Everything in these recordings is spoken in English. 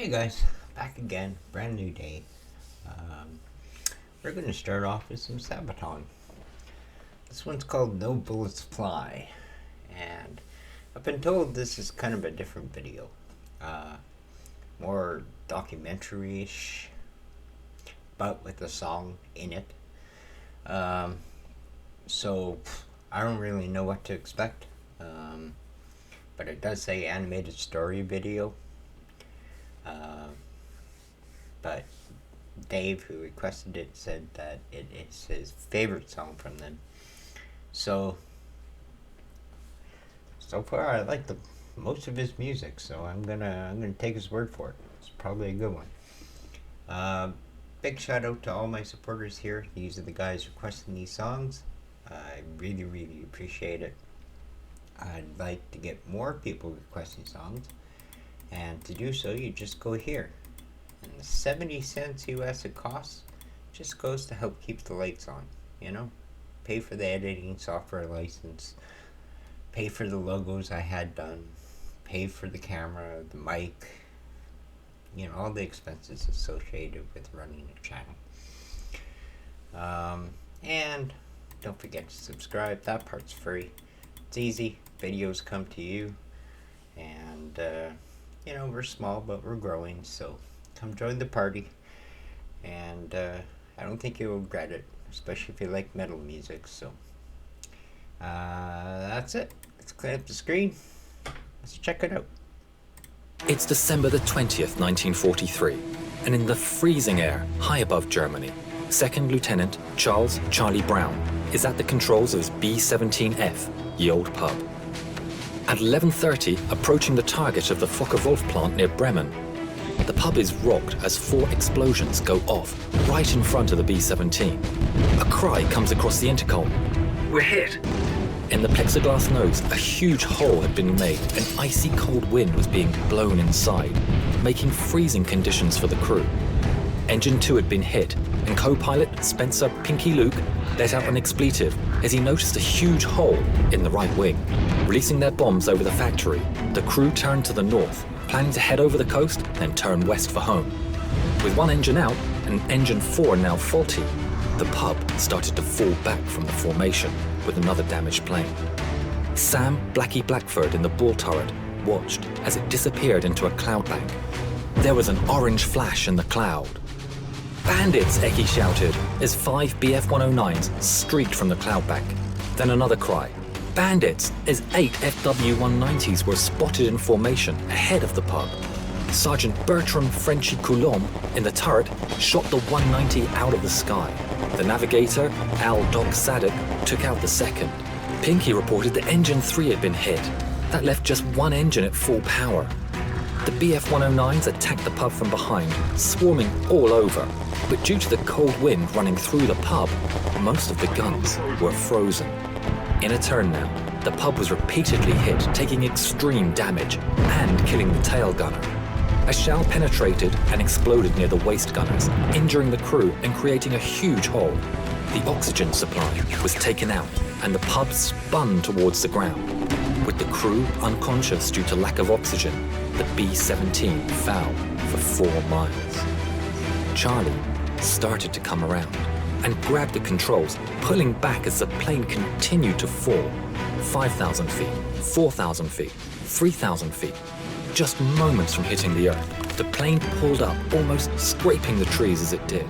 Hey guys, back again, brand new day. We're going to start off with some Sabaton. This one's called No Bullets Fly, and I've been told this is kind of a different video, more documentary-ish, but with a song in it. So I don't really know what to expect, but it does say animated story video. But Dave, who requested it, said that it's his favorite song from them. So far I like most of his music, so I'm gonna take his word for it. It's probably a good one. Big shout out to all my supporters here. These are the guys requesting these songs. I really appreciate it. I'd like to get more people requesting songs, and to do so you just go here, and the 70 cents US it costs just goes to help keep the lights on, pay for the editing software license, pay for the logos I had done, pay for the camera, the mic, all the expenses associated with running a channel. And don't forget to subscribe. That part's free. It's easy. Videos come to you, and we're small, but we're growing, so come join the party, and I don't think you'll regret it, especially if you like metal music. So that's it. Let's clean up the screen. Let's check it out. It's December the 20th, 1943, and in the freezing air high above Germany, Second Lieutenant Charles "Charlie" Brown is at the controls of his B-17F, ye old pub. At 11:30, approaching the target of the Focke-Wulf plant near Bremen, the pub is rocked as 4 explosions go off right in front of the B-17. A cry comes across the intercom. "We're hit!" In the plexiglass nose, a huge hole had been made. An icy cold wind was being blown inside, making freezing conditions for the crew. Engine 2 had been hit, and co-pilot Spencer "Pinky" Luke let out an expletive as he noticed a huge hole in the right wing. Releasing their bombs over the factory, the crew turned to the north, planning to head over the coast, then turn west for home. With one engine out and engine 4 now faulty, the pub started to fall back from the formation with another damaged plane. Sam "Blackie" Blackford in the ball turret watched as it disappeared into a cloud bank. There was an orange flash in the cloud. "Bandits!" Eckie shouted as 5 BF-109s streaked from the cloud bank. Then another cry. "Bandits!" as 8 FW-190s were spotted in formation ahead of the pub. Sergeant Bertram "Frenchy" Coulomb in the turret shot the 190 out of the sky. The navigator, Al "Doc" Sadek, took out the second. Pinky reported that engine 3 had been hit. That left just one engine at full power. The BF-109s attacked the pub from behind, swarming all over. But due to the cold wind running through the pub, most of the guns were frozen. In a turn now, the pub was repeatedly hit, taking extreme damage and killing the tail gunner. A shell penetrated and exploded near the waist gunners, injuring the crew and creating a huge hole. The oxygen supply was taken out, and the pub spun towards the ground. With the crew unconscious due to lack of oxygen, the B-17 fell for 4 miles. Charlie started to come around and grabbed the controls, pulling back as the plane continued to fall. 5,000 feet, 4,000 feet, 3,000 feet. Just moments from hitting the earth, the plane pulled up, almost scraping the trees as it did.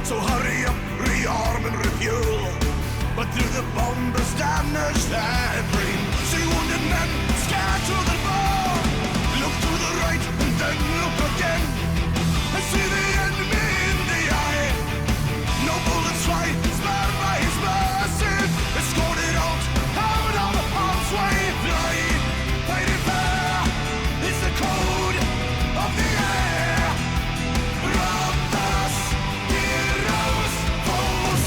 So hurry up, rearm and refuel. But through the bombers damaged and green, see wounded men scared to the bone. Look to the right and then look again, and see the enemy in the eye. No bullets fly, spared by his mercy. Escorted out of harm's way. Fly, fighting fair is the code of the air. Robbers, heroes, foes.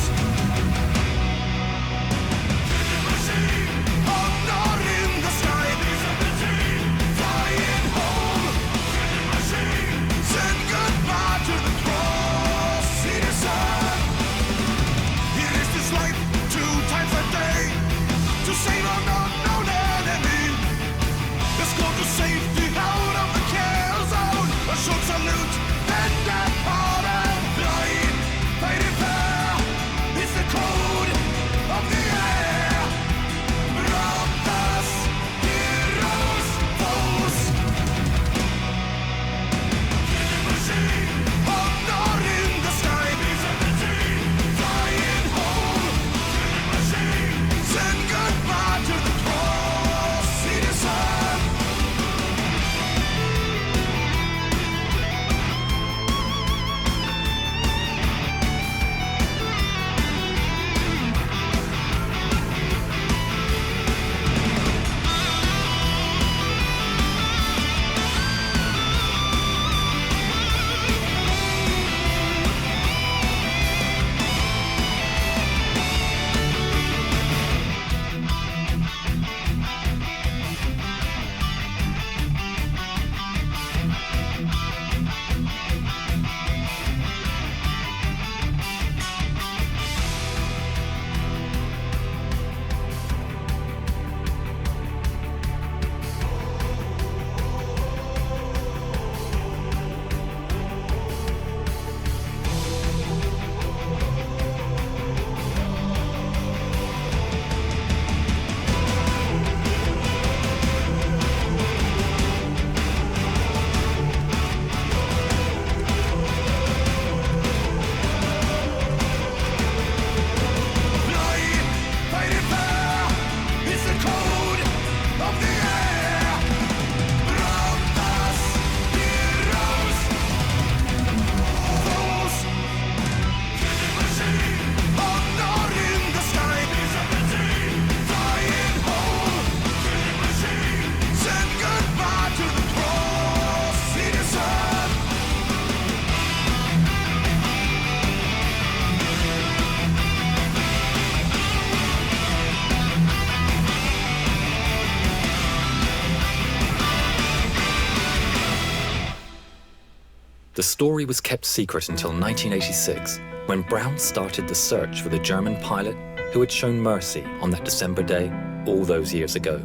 The story was kept secret until 1986, when Brown started the search for the German pilot who had shown mercy on that December day all those years ago.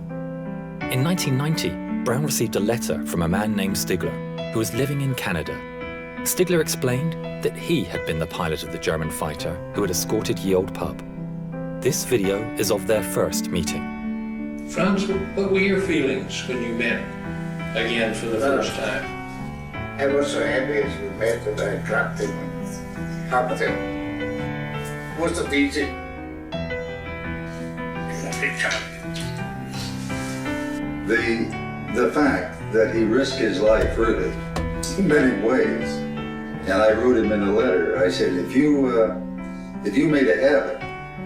In 1990, Brown received a letter from a man named Stigler, who was living in Canada. Stigler explained that he had been the pilot of the German fighter who had escorted Ye Olde Pub. This video is of their first meeting. Franz, what were your feelings when you met again for the first time? I was so happy as we met that I dropped him and hugged him. Wasn't easy. The fact that he risked his life really in many ways, and I wrote him in a letter, I said, if you made a habit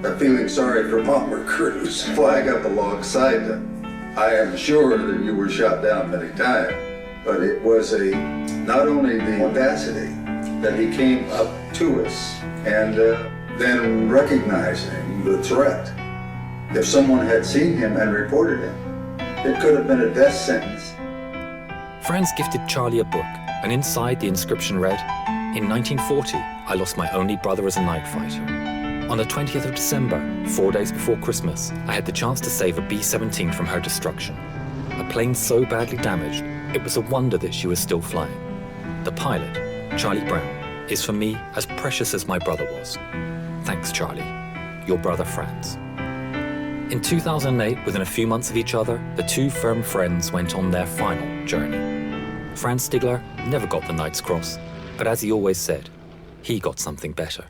of feeling sorry for bomber crews, flag up alongside them, I am sure that you were shot down many times, but it was not only the audacity that he came up to us and then recognizing the threat. If someone had seen him and reported him, it could have been a death sentence. Franz gifted Charlie a book, and inside the inscription read, "In 1940, I lost my only brother as a night fighter. On the 20th of December, 4 days before Christmas, I had the chance to save a B-17 from her destruction. A plane so badly damaged, it was a wonder that she was still flying. The pilot, Charlie Brown, is for me as precious as my brother was. Thanks, Charlie. Your brother Franz." In 2008, within a few months of each other, the two firm friends went on their final journey. Franz Stigler never got the Knight's Cross, but as he always said, he got something better.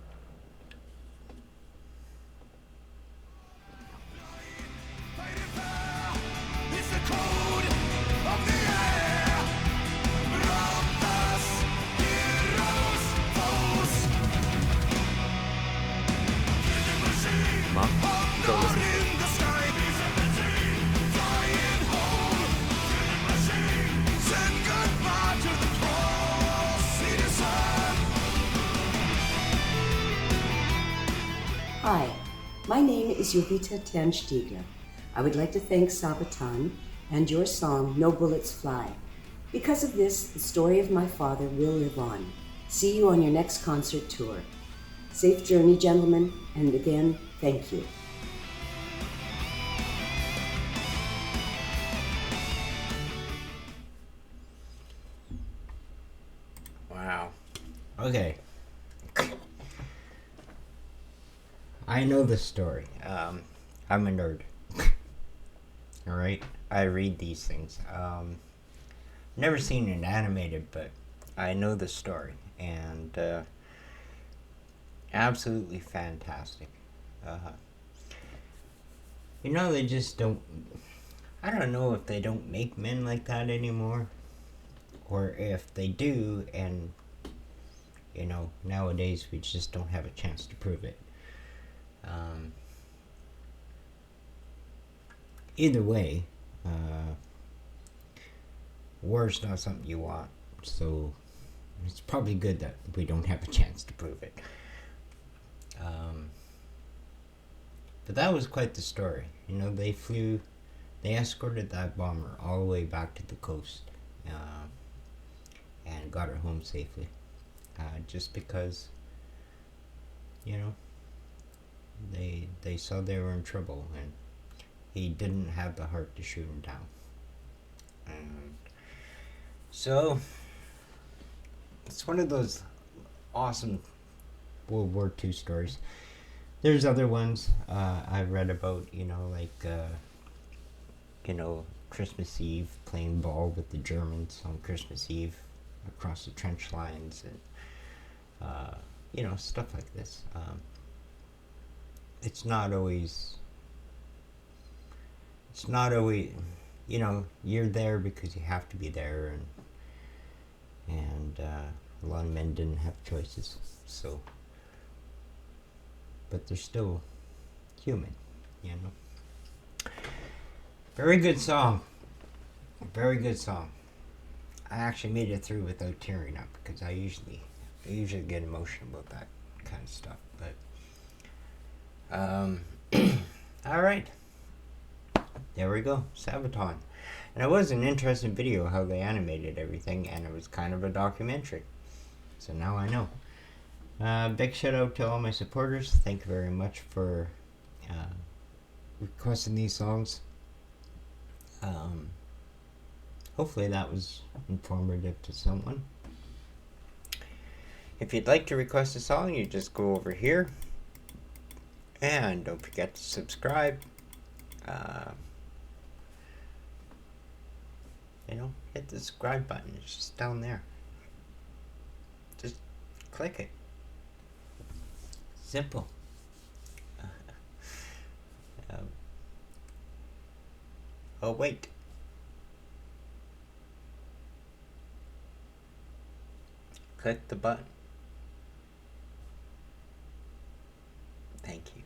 Mom, go listen. Hi, my name is Jovita Tan Stiegler. I would like to thank Sabaton and your song, No Bullets Fly. Because of this, the story of my father will live on. See you on your next concert tour. Safe journey, gentlemen, and again, thank you. Wow. Okay. I know the story. I'm a nerd. Alright? I read these things. Never seen it animated, but I know the story. And absolutely fantastic. You know, they just don't... I don't know if they don't make men like that anymore. Or if they do, and, you know, nowadays we just don't have a chance to prove it. Either way, war's not something you want, so it's probably good that we don't have a chance to prove it. But that was quite the story. You know, they escorted that bomber all the way back to the coast, and got her home safely, just because, you know, they saw they were in trouble, and he didn't have the heart to shoot him down. And so it's one of those awesome World War II stories. There's other ones I've read about, you know, like you know, Christmas Eve, playing ball with the Germans on Christmas Eve across the trench lines, and you know, stuff like this. It's not always, you know, you're there because you have to be there, and a lot of men didn't have choices, so, but they're still human, you know. Very good song. Very good song. I actually made it through without tearing up, because I usually get emotional about that kind of stuff, but all right, there we go, Sabaton. And it was an interesting video how they animated everything, and it was kind of a documentary. So now I know. Big shout out to all my supporters. Thank you very much for requesting these songs. Hopefully that was informative to someone. If you'd like to request a song, you just go over here. And don't forget to subscribe. Hit the subscribe button. It's just down there. Just click it. Simple. Oh, wait. Click the button. Thank you.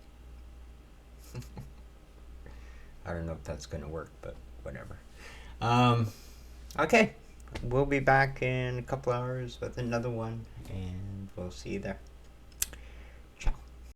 I don't know if that's going to work, but whatever. Okay. We'll be back in a couple hours with another one, and we'll see you there.